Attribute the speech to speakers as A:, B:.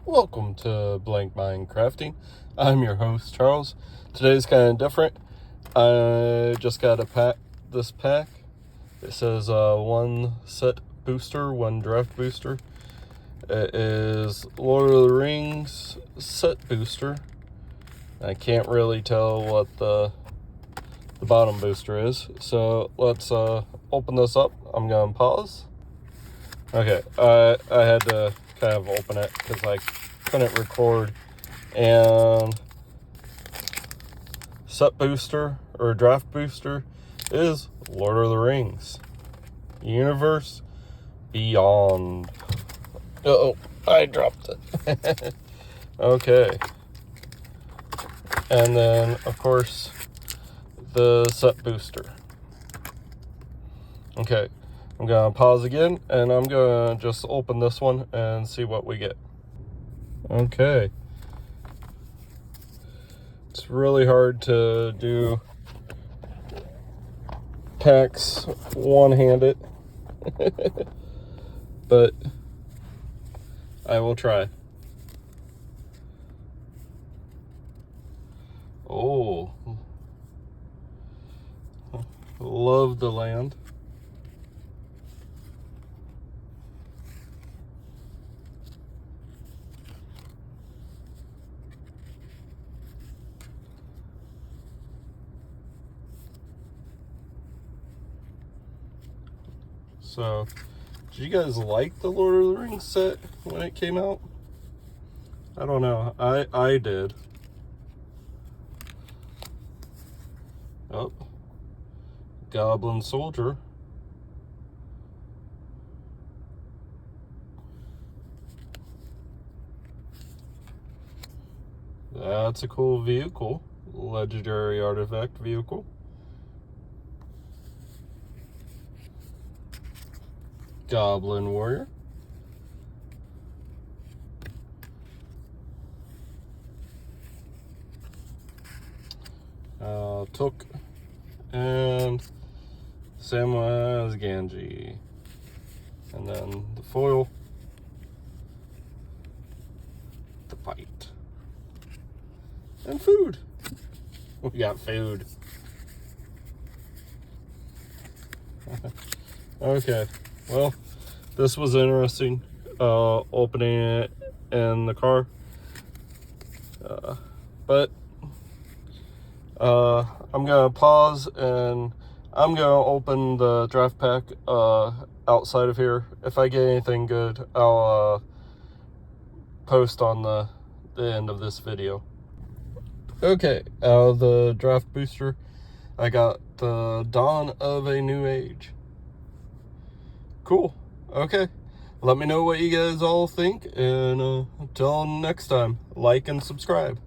A: Welcome to Blank Mind Crafting. I'm your host, Charles. Today's kind of different. I just got this pack. It says one set booster, one draft booster. It is Lord of the Rings set booster. I can't really tell what the bottom booster is. So let's open this up. I'm going to pause. Okay, I had to kind of open it because I couldn't record. And set booster or draft booster is Lord of the Rings Universe Beyond. Oh, I dropped it. Okay. And then, of course, the set booster. Okay. I'm going to pause again, and I'm going to just open this one and see what we get. Okay. It's really hard to do packs one-handed, but I will try. Oh. Love the land. So, did you guys like the Lord of the Rings set when it came out? I don't know. I did. Oh. Goblin Soldier. That's a cool vehicle. Legendary artifact vehicle. Goblin Warrior. Took and Samwise Gamgee. And then the foil. The fight. And food. We got food. Okay. Well, this was interesting, opening it in the car, but I'm going to pause and I'm going to open the draft pack outside of here. If I get anything good, I'll post on the end of this video. Okay, out of the draft booster, I got the Dawn of a New Age. Cool. Okay. Let me know what you guys all think, and until next time, like and subscribe.